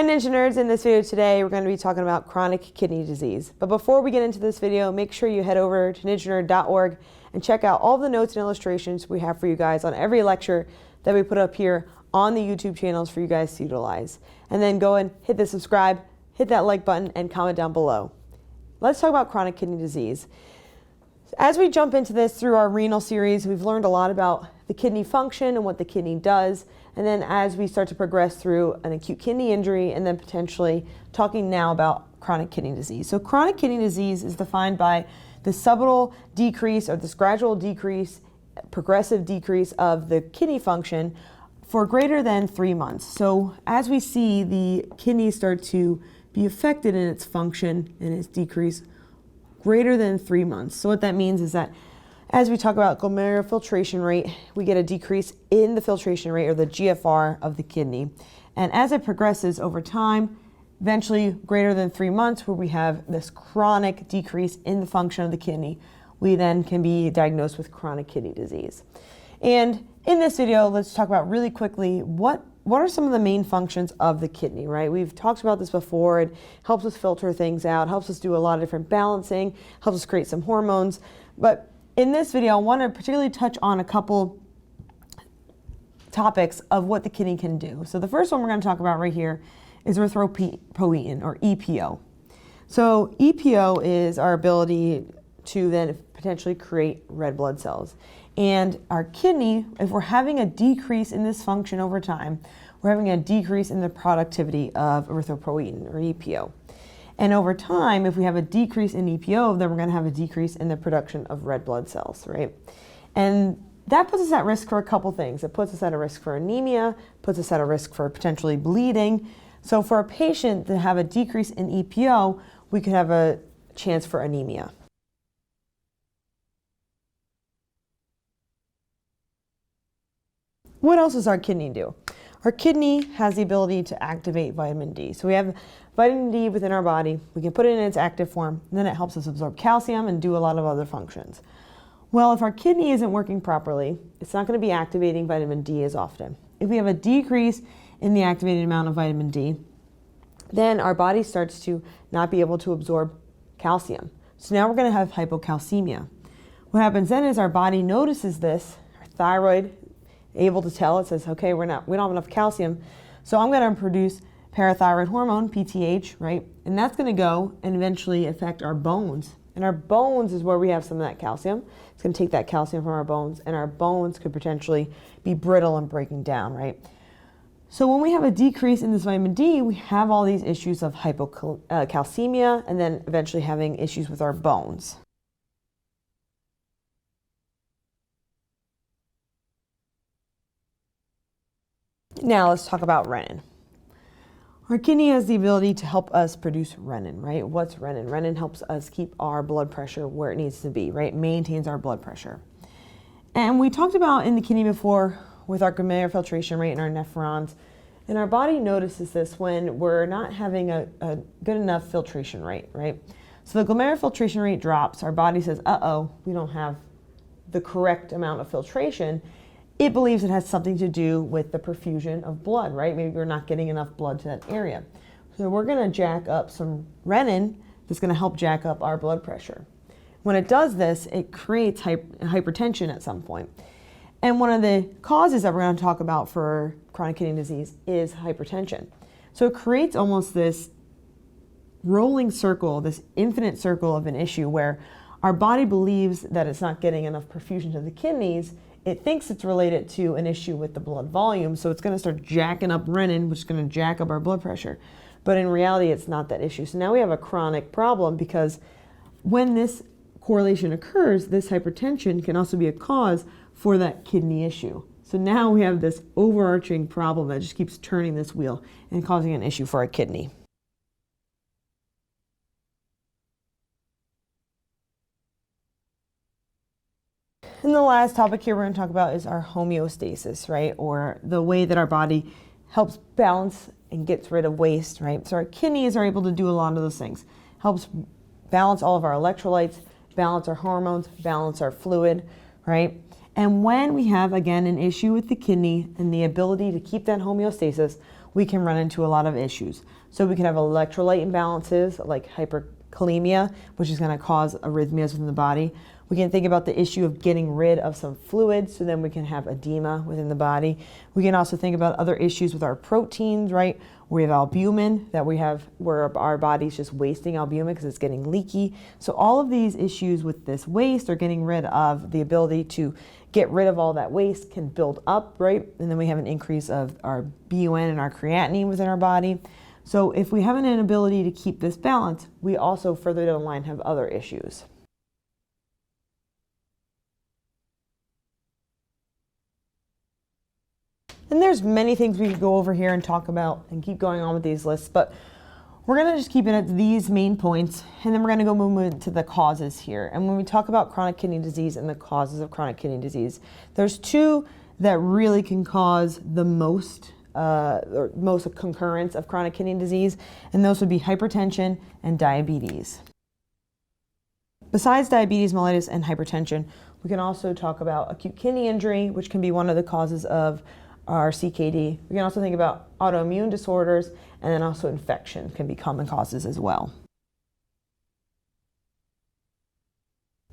Hi Ninja Nerds, in this video today we're going to be talking about chronic kidney disease. But before we get into this video, make sure you head over to ninjanerd.org and check out all the notes and illustrations we have for you guys on every lecture that we put up here on the YouTube channels for you guys to utilize. And then go and hit the subscribe, hit that like button, and comment down below. Let's talk about chronic kidney disease. As we jump into this through our renal series, we've learned a lot about the kidney function and what the kidney does. And then as we start to progress through an acute kidney injury and then potentially talking now about chronic kidney disease. So chronic kidney disease is defined by the subtle decrease or this gradual decrease, progressive decrease of the kidney function for greater than 3 months. So as we see the kidneys start to be affected in its function and its decrease greater than 3 months. So what that means is that as we talk about glomerular filtration rate, we get a decrease in the filtration rate or the GFR of the kidney. And as it progresses over time, eventually greater than 3 months where we have this chronic decrease in the function of the kidney, we then can be diagnosed with chronic kidney disease. And in this video, let's talk about really quickly what are some of the main functions of the kidney, right? We've talked about this before. It helps us filter things out, helps us do a lot of different balancing, helps us create some hormones. But in this video, I want to particularly touch on a couple topics of what the kidney can do. So the first one we're going to talk about right here is erythropoietin, or EPO. So EPO is our ability to then potentially create red blood cells. And our kidney, if we're having a decrease in this function over time, we're having a decrease in the productivity of erythropoietin, or EPO. And over time, if we have a decrease in EPO, then we're going to have a decrease in the production of red blood cells, right? And that puts us at risk for a couple things. It puts us at a risk for anemia, puts us at a risk for potentially bleeding. So for a patient to have a decrease in EPO, we could have a chance for anemia. What else does our kidney do? Our kidney has the ability to activate vitamin D. So we have vitamin D within our body. We can put it in its active form, and then it helps us absorb calcium and do a lot of other functions. Well, if our kidney isn't working properly, it's not going to be activating vitamin D as often. If we have a decrease in the activated amount of vitamin D, then our body starts to not be able to absorb calcium. So now we're going to have hypocalcemia. What happens then is our body notices this, our thyroid able to tell, it says, okay, we don't have enough calcium, so I'm going to produce parathyroid hormone, PTH, right? And that's going to go and eventually affect our bones. And our bones is where we have some of that calcium. It's going to take that calcium from our bones, and our bones could potentially be brittle and breaking down, right? So when we have a decrease in this vitamin D, we have all these issues of hypocalcemia and then eventually having issues with our bones. Now let's talk about renin. Our kidney has the ability to help us produce renin, right? What's renin? Renin helps us keep our blood pressure where it needs to be, right? Maintains our blood pressure. And we talked about in the kidney before with our glomerular filtration rate and our nephrons. And our body notices this when we're not having a good enough filtration rate, right? So the glomerular filtration rate drops. Our body says, uh-oh, we don't have the correct amount of filtration. It believes it has something to do with the perfusion of blood, right? Maybe we're not getting enough blood to that area. So we're going to jack up some renin that's going to help jack up our blood pressure. When it does this, it creates hypertension at some point. And one of the causes that we're going to talk about for chronic kidney disease is hypertension. So it creates almost this rolling circle, this infinite circle of an issue where our body believes that it's not getting enough perfusion to the kidneys. It thinks it's related to an issue with the blood volume, so it's going to start jacking up renin, which is going to jack up our blood pressure. But in reality, it's not that issue. So now we have a chronic problem because when this correlation occurs, this hypertension can also be a cause for that kidney issue. So now we have this overarching problem that just keeps turning this wheel and causing an issue for our kidney. And the last topic here we're going to talk about is our homeostasis, right? Or the way that our body helps balance and gets rid of waste, right? So our kidneys are able to do a lot of those things. Helps balance all of our electrolytes, balance our hormones, balance our fluid, right? And when we have, again, an issue with the kidney and the ability to keep that homeostasis, we can run into a lot of issues. So we can have electrolyte imbalances like hyperkalemia, which is going to cause arrhythmias within the body. We can think about the issue of getting rid of some fluids, so then we can have edema within the body. We can also think about other issues with our proteins, right? We have albumin that we have where our body's just wasting albumin because it's getting leaky. So all of these issues with this waste or getting rid of the ability to get rid of all that waste can build up, right? And then we have an increase of our BUN and our creatinine within our body. So if we have an inability to keep this balance, we also further down the line have other issues. And there's many things we could go over here and talk about and keep going on with these lists, but we're going to just keep it at these main points, and then we're going to go move into the causes here. And when we talk about chronic kidney disease and the causes of chronic kidney disease, there's two that really can cause the most concurrence of chronic kidney disease, and those would be hypertension and diabetes. Besides diabetes mellitus and hypertension, we can also talk about acute kidney injury, which can be one of the causes of our CKD. We can also think about autoimmune disorders, and then also infection can be common causes as well.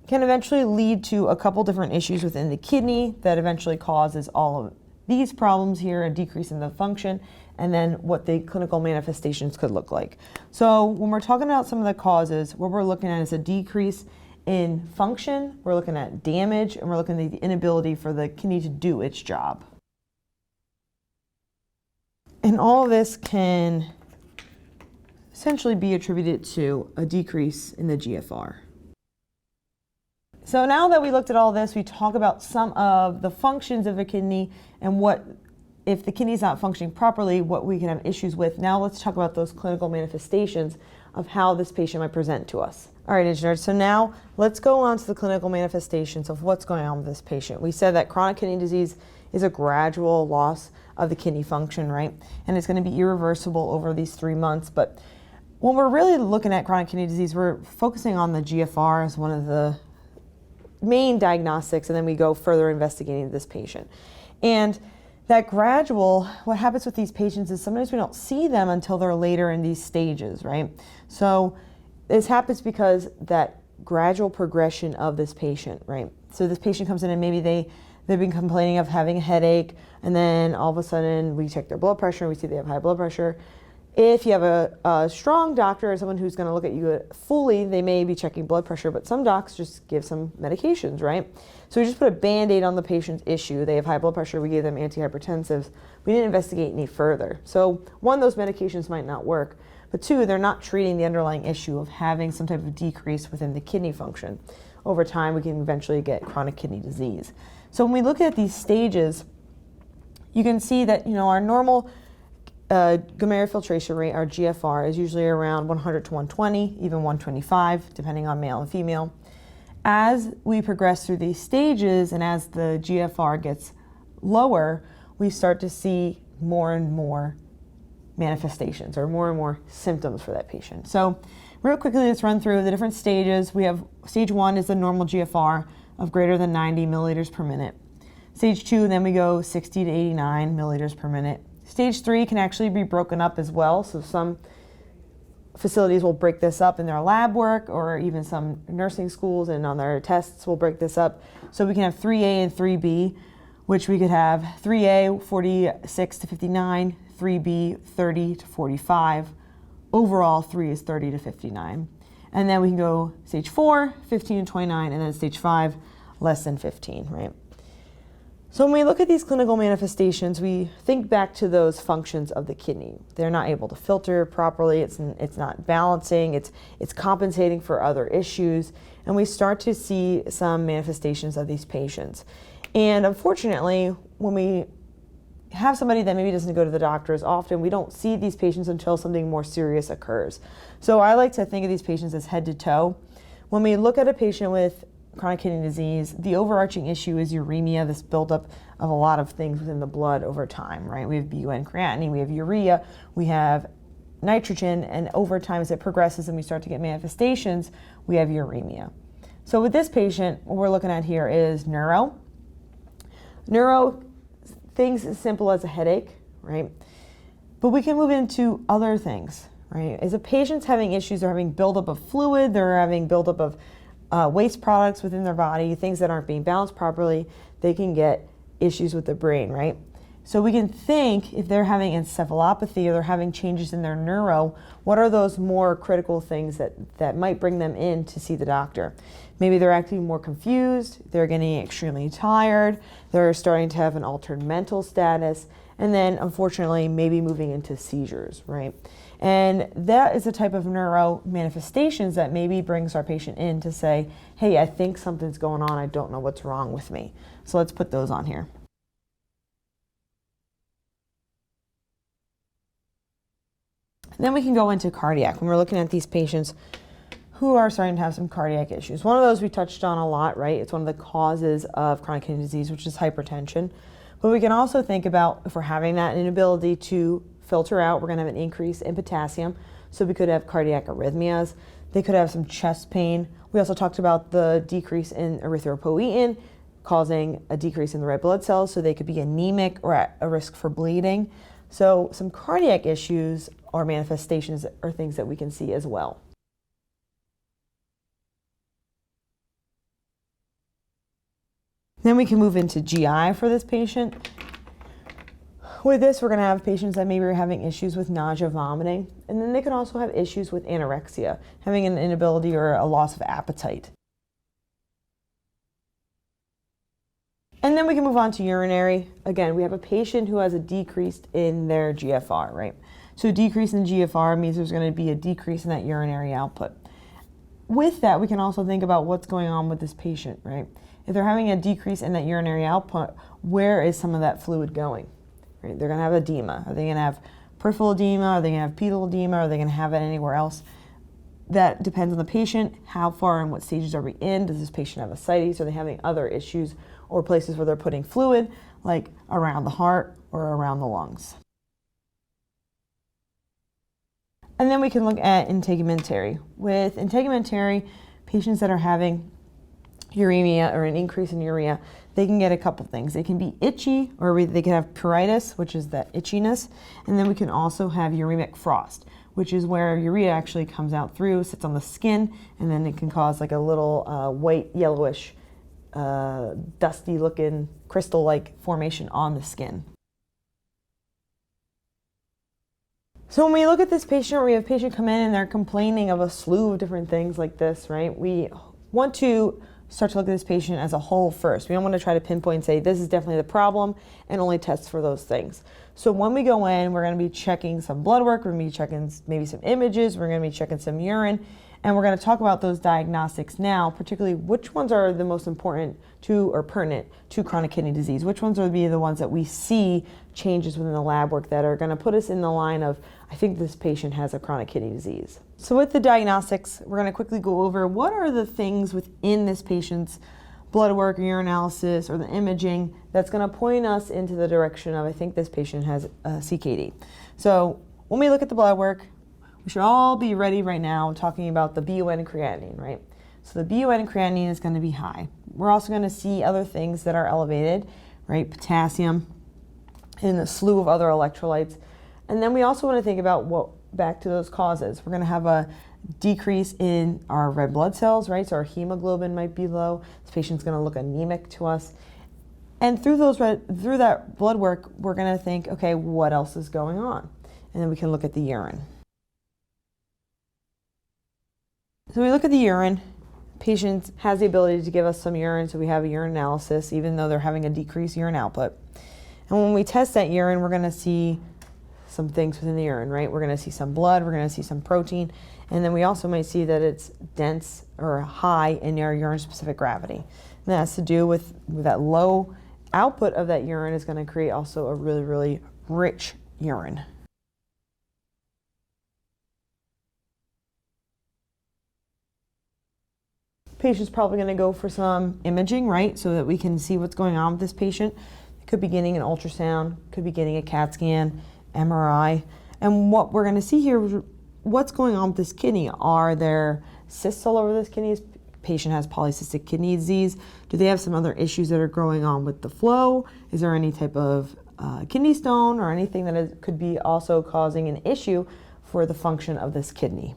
Can eventually lead to a couple different issues within the kidney that eventually causes all of these problems here, a decrease in the function, and then what the clinical manifestations could look like. So when we're talking about some of the causes, what we're looking at is a decrease in function, we're looking at damage, and we're looking at the inability for the kidney to do its job. And all of this can essentially be attributed to a decrease in the GFR. So now that we looked at all this, we talk about some of the functions of a kidney and what, if the kidney's not functioning properly, what we can have issues with. Now let's talk about those clinical manifestations of how this patient might present to us. All right, engineers, so now let's go on to the clinical manifestations of what's going on with this patient. We said that chronic kidney disease is a gradual loss of the kidney function, right? And it's going to be irreversible over these 3 months. But when we're really looking at chronic kidney disease, we're focusing on the GFR as one of the main diagnostics, and then we go further investigating this patient. And that gradual, what happens with these patients is sometimes we don't see them until they're later in these stages, right? So this happens because that gradual progression of this patient, right? So this patient comes in and maybe they've been complaining of having a headache, and then all of a sudden we check their blood pressure and we see they have high blood pressure. If you have a strong doctor or someone who's going to look at you fully, they may be checking blood pressure, but some docs just give some medications, right? So we just put a Band-Aid on the patient's issue. They have high blood pressure, we gave them antihypertensives. We didn't investigate any further. So one, those medications might not work, but two, they're not treating the underlying issue of having some type of decrease within the kidney function. Over time, we can eventually get chronic kidney disease. So when we look at these stages, you can see that, our normal glomerular filtration rate, our GFR, is usually around 100 to 120, even 125, depending on male and female. As we progress through these stages and as the GFR gets lower, we start to see more and more manifestations or more and more symptoms for that patient. So real quickly, let's run through the different stages. We have stage 1 is the normal GFR of greater than 90 milliliters per minute. Stage 2, then we go 60 to 89 milliliters per minute. Stage 3 can actually be broken up as well. So some facilities will break this up in their lab work, or even some nursing schools and on their tests will break this up. So we can have 3A and 3B, which we could have 3A 46 to 59, 3B 30 to 45. Overall, 3 is 30 to 59. And then we can go stage 4, 15 to 29, and then stage 5, less than 15, right? So when we look at these clinical manifestations, we think back to those functions of the kidney. They're not able to filter properly, it's not balancing, it's compensating for other issues, and we start to see some manifestations of these patients. And unfortunately, when we have somebody that maybe doesn't go to the doctor as often, we don't see these patients until something more serious occurs. So I like to think of these patients as head to toe. When we look at a patient with chronic kidney disease, the overarching issue is uremia, this buildup of a lot of things within the blood over time, right? We have BUN creatinine, we have urea, we have nitrogen, and over time as it progresses and we start to get manifestations, we have uremia. So with this patient, what we're looking at here is neuro. Neuro, things as simple as a headache, right? But we can move into other things, right? As a patient's having issues, they're having buildup of fluid, they're having buildup of waste products within their body, things that aren't being balanced properly, they can get issues with the brain, right? So we can think if they're having encephalopathy or they're having changes in their neuro, what are those more critical things that might bring them in to see the doctor? Maybe they're acting more confused, they're getting extremely tired, they're starting to have an altered mental status, and then unfortunately maybe moving into seizures, right? And that is the type of neuro manifestations that maybe brings our patient in to say, hey, I think something's going on, I don't know what's wrong with me. So let's put those on here. And then we can go into cardiac when we're looking at these patients who are starting to have some cardiac issues. One of those we touched on a lot, right? It's one of the causes of chronic kidney disease, which is hypertension. But we can also think about if we're having that inability to filter out, we're going to have an increase in potassium. So we could have cardiac arrhythmias. They could have some chest pain. We also talked about the decrease in erythropoietin causing a decrease in the red blood cells. So they could be anemic or at a risk for bleeding. So some cardiac issues or manifestations are things that we can see as well. Then we can move into GI for this patient. With this, we're going to have patients that maybe are having issues with nausea, vomiting, and then they can also have issues with anorexia, having an inability or a loss of appetite. And then we can move on to urinary. Again, we have a patient who has a decrease in their GFR, right? So a decrease in GFR means there's going to be a decrease in that urinary output. With that, we can also think about what's going on with this patient, right? If they're having a decrease in that urinary output, where is some of that fluid going? Right? They're going to have edema. Are they going to have peripheral edema? Are they going to have pedal edema? Are they going to have it anywhere else? That depends on the patient. How far and what stages are we in? Does this patient have ascites? Are they having other issues or places where they're putting fluid, like around the heart or around the lungs? And then we can look at integumentary. With integumentary, patients that are having uremia or an increase in urea, they can get a couple things. They can be itchy, or they can have pruritus, which is that itchiness. And then we can also have uremic frost, which is where urea actually comes out through, sits on the skin, and then it can cause like a little white, yellowish, dusty looking crystal-like formation on the skin. So when we look at this patient, or we have a patient come in and they're complaining of a slew of different things like this, right? We want to start to look at this patient as a whole first. We don't want to try to pinpoint and say this is definitely the problem and only test for those things. So when we go in, we're going to be checking some blood work, we're going to be checking maybe some images, we're going to be checking some urine, and we're going to talk about those diagnostics now, particularly which ones are the most important to or pertinent to chronic kidney disease. Which ones are the ones that we see changes within the lab work that are going to put us in the line of, I think this patient has a chronic kidney disease. So with the diagnostics, we're going to quickly go over what are the things within this patient's blood work, or urinalysis, or the imaging that's going to point us into the direction of, I think this patient has CKD. So when we look at the blood work, we should all be ready right now talking about the BUN creatinine, right? So the BUN creatinine is going to be high. We're also going to see other things that are elevated, right? Potassium and a slew of other electrolytes. And then we also want to think about back to those causes. We're going to have a decrease in our red blood cells, right? So our hemoglobin might be low. This patient's going to look anemic to us. And through that blood work, we're going to think, okay, what else is going on? And then we can look at the urine. So we look at the urine. Patient has the ability to give us some urine, so we have a urine analysis, even though they're having a decreased urine output. And when we test that urine, we're going to see some things within the urine, right? We're going to see some blood, we're going to see some protein, and then we also might see that it's dense or high in our urine-specific gravity. And that has to do with that low output of that urine is going to create also a really, really rich urine. Patient's probably going to go for some imaging, right, so that we can see what's going on with this patient. It could be getting an ultrasound, could be getting a CAT scan, MRI, and what we're going to see here is what's going on with this kidney. Are there cysts all over this kidney? Patient has polycystic kidney disease. Do they have some other issues that are going on with the flow? Is there any type of kidney stone or anything that could be also causing an issue for the function of this kidney.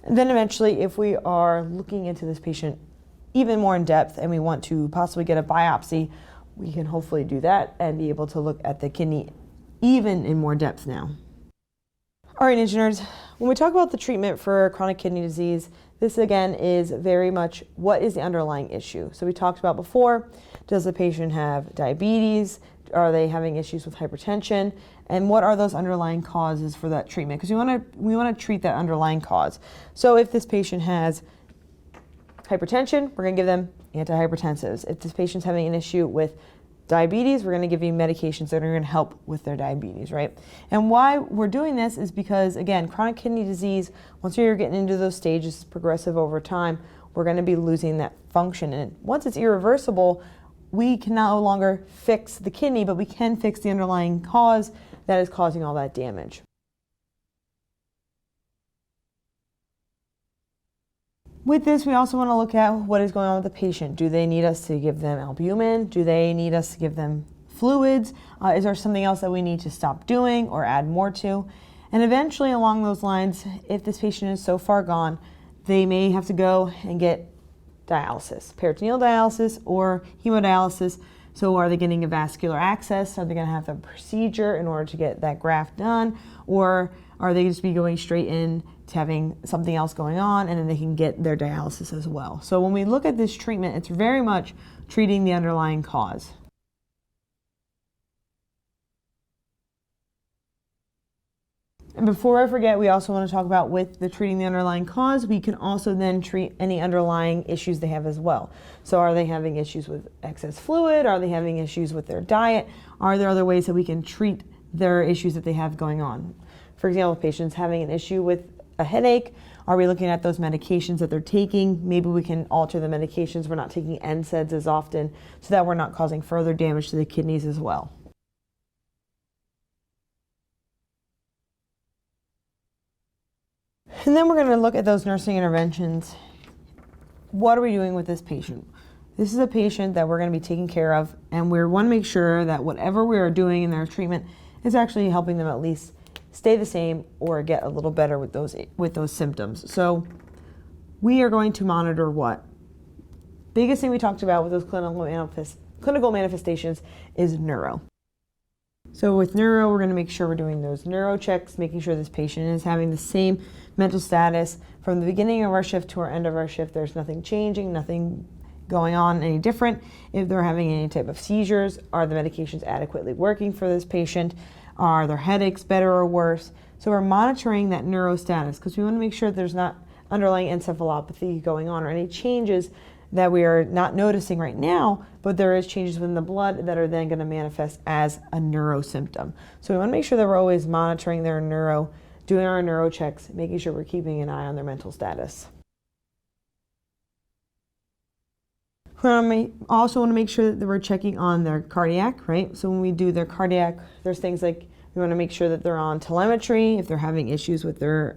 And then eventually, if we are looking into this patient even more in depth and we want to possibly get a biopsy, we can hopefully do that and be able to look at the kidney even in more depth now. All right, engineers, when we talk about the treatment for chronic kidney disease, this again is very much what is the underlying issue. So we talked about before, does the patient have diabetes? Are they having issues with hypertension? And what are those underlying causes for that treatment? Because we want to treat that underlying cause. So if this patient has hypertension, we're going to give them antihypertensives. If this patient's having an issue with diabetes, we're going to give you medications that are going to help with their diabetes, right? And why we're doing this is because, again, chronic kidney disease, once you're getting into those stages, progressive over time, we're going to be losing that function. And once it's irreversible, we can no longer fix the kidney, but we can fix the underlying cause that is causing all that damage. With this, we also want to look at what is going on with the patient. Do they need us to give them albumin? Do they need us to give them fluids? Is there something else that we need to stop doing or add more to? And eventually, along those lines, if this patient is so far gone, they may have to go and get dialysis, peritoneal dialysis or hemodialysis. So are they getting a vascular access? Are they going to have a procedure in order to get that graft done? Or are they just be going straight in to having something else going on and then they can get their dialysis as well? So when we look at this treatment, it's very much treating the underlying cause. And before I forget, we also want to talk about with the treating the underlying cause, we can also then treat any underlying issues they have as well. So are they having issues with excess fluid? Are they having issues with their diet? Are there other ways that we can treat their issues that they have going on? For example, patients having an issue with a headache, are we looking at those medications that they're taking? Maybe we can alter the medications. We're not taking NSAIDs as often so that we're not causing further damage to the kidneys as well. And then we're going to look at those nursing interventions. What are we doing with this patient? This is a patient that we're going to be taking care of, and we want to make sure that whatever we are doing in their treatment is actually helping them at least stay the same or get a little better with those symptoms. So we are going to monitor what? Biggest thing we talked about with those clinical manifestations is neuro. So with neuro, we're going to make sure we're doing those neuro checks, making sure this patient is having the same mental status from the beginning of our shift to our end of our shift. There's nothing changing, nothing going on any different. If they're having any type of seizures, are the medications adequately working for this patient? Are their headaches better or worse? So we're monitoring that neuro status because we want to make sure that there's not underlying encephalopathy going on or any changes that we are not noticing right now, but there is changes within the blood that are then going to manifest as a neuro symptom. So we want to make sure that we're always monitoring their neuro, doing our neuro checks, making sure we're keeping an eye on their mental status. We also want to make sure that we're checking on their cardiac, right? So when we do their cardiac, there's things like we want to make sure that they're on telemetry, if they're having issues with their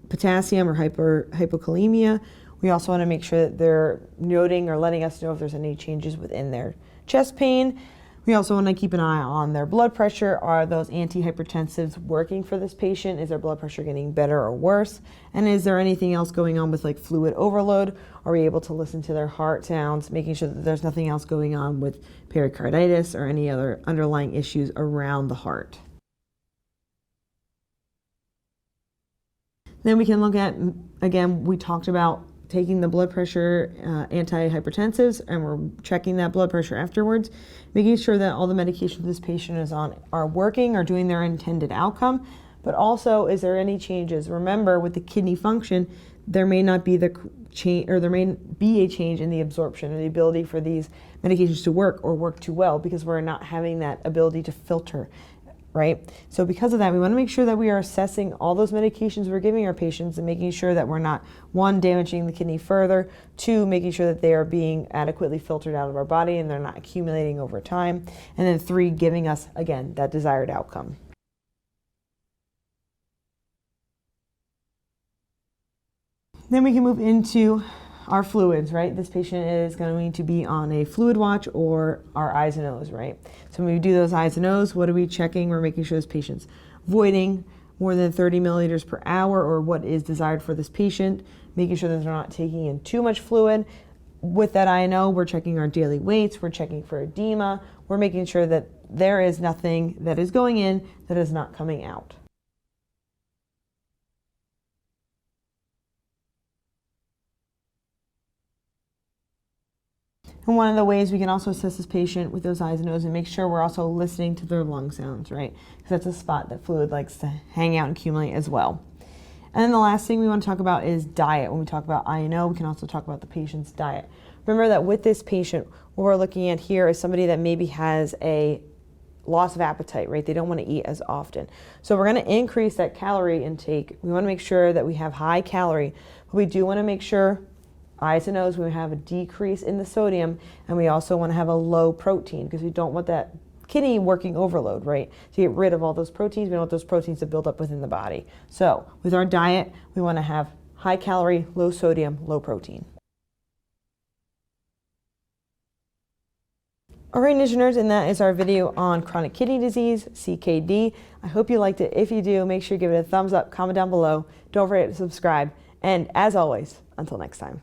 potassium or hypokalemia. We also want to make sure that they're noting or letting us know if there's any changes within their chest pain. We also want to keep an eye on their blood pressure. Are those antihypertensives working for this patient? Is their blood pressure getting better or worse? And is there anything else going on with like fluid overload? Are we able to listen to their heart sounds, making sure that there's nothing else going on with pericarditis or any other underlying issues around the heart? Then we can look at, again, we talked about taking the blood pressure antihypertensives, and we're checking that blood pressure afterwards, making sure that all the medications this patient is on are working or doing their intended outcome. But also, is there any changes? Remember, with the kidney function, there may not be the change, or there may be a change in the absorption or the ability for these medications to work or work too well because we're not having that ability to filter. Right? So because of that, we want to make sure that we are assessing all those medications we're giving our patients and making sure that we're not, one, damaging the kidney further, two, making sure that they are being adequately filtered out of our body and they're not accumulating over time, and then three, giving us, again, that desired outcome. Then we can move into our fluids, right? This patient is going to be on a fluid watch or our eyes and nose, right? So when we do those eyes and nose, what are we checking? We're making sure this patient's voiding more than 30 milliliters per hour, or what is desired for this patient, making sure that they're not taking in too much fluid. With that INO, we're checking our daily weights, we're checking for edema, we're making sure that there is nothing that is going in that is not coming out. And one of the ways we can also assess this patient with those eyes and nose and make sure we're also listening to their lung sounds, right? Because that's a spot that fluid likes to hang out and accumulate as well. And then the last thing we want to talk about is diet. When we talk about INO, we can also talk about the patient's diet. Remember that with this patient, what we're looking at here is somebody that maybe has a loss of appetite, right? They don't want to eat as often. So we're going to increase that calorie intake. We want to make sure that we have high calorie, but we do want to make sure eyes and nose, we have a decrease in the sodium, and we also want to have a low protein because we don't want that kidney working overload, right? To get rid of all those proteins, we don't want those proteins to build up within the body. So with our diet, we want to have high calorie, low sodium, low protein. All right, Nutritioners, and that is our video on chronic kidney disease, CKD. I hope you liked it. If you do, make sure you give it a thumbs up, comment down below. Don't forget to subscribe. And as always, until next time.